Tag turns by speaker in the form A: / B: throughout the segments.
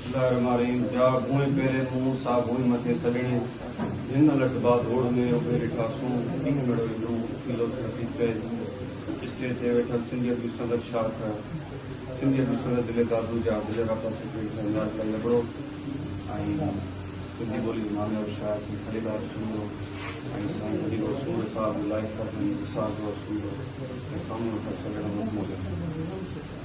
A: बिस्मिल्लाहिर्रहमानिर्रहीम। जा भूए पेरे मुंह सा भूई मथे सजणे जिन लट बाद ओढ़ में पेरे ठासूं तीन मिड़ो इधू किलो थी पे स्टेज ते वेठल सिंधियत भी संगत शाख सिंधियत भी संगत दिले दादू जा गुजरा पासे पे संगार का लबड़ो आई सिंधी बोली मामे और शाह की खरीदार सुनो आई साईं हरी रसूल साहब लाइफ का साथ रसूल सामने का सगड़ा मत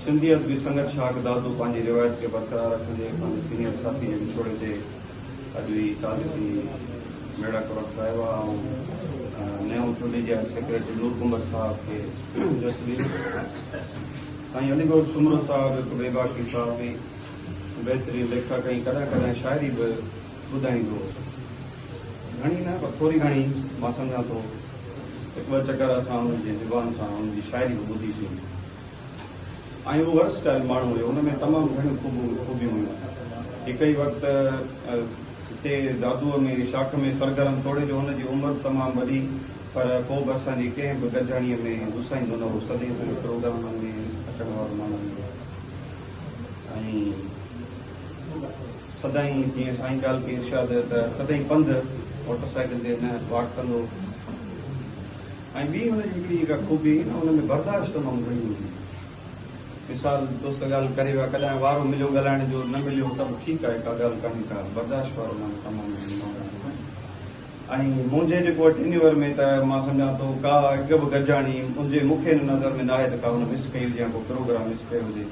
A: सिंधियत भी संगत शाख दादू पंहिंजी रिवायत खे बरक़रार रखंदे पंहिंजे सीनियर साथी जे विछोड़े ते अॼु ई तालीसी मेड़ा कवक कयो आहे ऐं नयों चूंडी जा सेक्रेटरी नूर कुंबर साहब खे जसबी साईं अलीगढ़ सुमरो साहब हिकु बेबाकी साहब बि बहितरीन लेखक ऐं कॾहिं कॾहिं शाइरी बि ॿुधाईंदो घणी न पर थोरी घणी मां सम्झां थो हिकु ॿ चकर असां हुननि जी ज़ुबान सां हुननि जी शाइरी बि ॿुधीसीं ऐं उहो वर्सटाइल माण्हू हुयो हुन में तमामु घणियूं ख़ूबियूं हुयूं हिकु ई वक़्तु हिते दादूअ में शाख में सरगरम तोड़े जो हुनजी उमिरि तमामु वॾी पर पोइ बि असांजी कंहिं बि गॾजाणीअ में घुसाईंदो न हो सदैव प्रोग्राम में अचण वारो माण्हू ऐं सदाईं जीअं साईं ॻाल्हि कई इर्शाद त सदाईं पंधु मोटरसाइकिल ते न वाक कंदो ऐं ॿी हुनजी हिकिड़ी जेका ख़ूबी न हुन में बर्दाश्त तमामु घणी हूंदी मिसाल दोस्त ॻाल्हि करे विया कॾहिं वारो मिलियो ॻाल्हाइण जो न मिलियो त बि ठीकु आहे का ॻाल्हि कान्हे का बर्दाश्त वारो माण्हू तमामु ऐं मुंहिंजे जेको टेन्यूअर में त मां सम्झां थो का हिकु बि गॾजाणी मुंहिंजे मूंखे नज़र में न आहे त का हुन मिस कई हुजे या को प्रोग्राम मिस कयो हुजे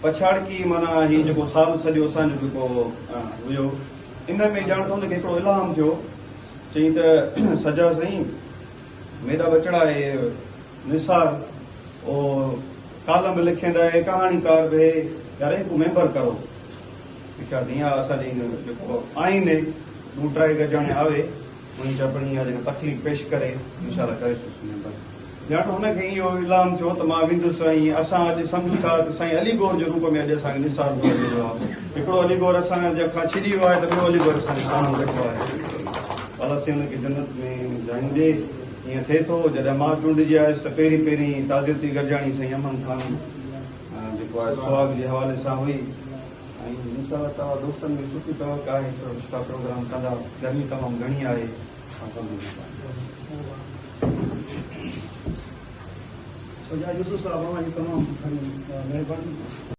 A: पछाड़की माना हीउ जेको साल सॼो असांजो जेको हुयो इन में ॼाण त हुनखे हिकिड़ो इल्हाम थियो चई त सजा साईं मेरा बचड़ा है निसार ओ कालम लिखंदा है कहाणीकार बि यार हिकु मेंबर करो लिखिया हीअं असांजी जेको आइन ॿ टे गॾजाणे आवे मुंहिंजी चपणी आहे जेका तकलीफ़ पेश करे इशारा करे मेंबर ॼाण हुनखे इहो इल्हाम थियो त मां वेंदुसि ऐं असां अॼु सम्झूं था त साईं अलीगोर जे रूप में अॼु असांखे निसार मिलियो आहे हिकिड़ो अलीगोर असां खां छिड़ी वियो आहे त ॿियो अलीगोर असांजे साम्हूं वेठो आहे अलाह हुनखे जन्नत में जायूं ॾे ईअं थिए थो जॾहिं मां चूंडिजी आयुसि त पहिरीं ताज़ियती गॾजाणी साईं अमन खान जेको आहे सुहाग जे हवाले सां हुई ऐं इंशाअल्लाह तव्हां दोस्तनि में सुठी तवक आहे सुठा प्रोग्राम कंदा गर्मी तमामु घणी आहे
B: यूसुफ साहब तमामु घणी महिरबानी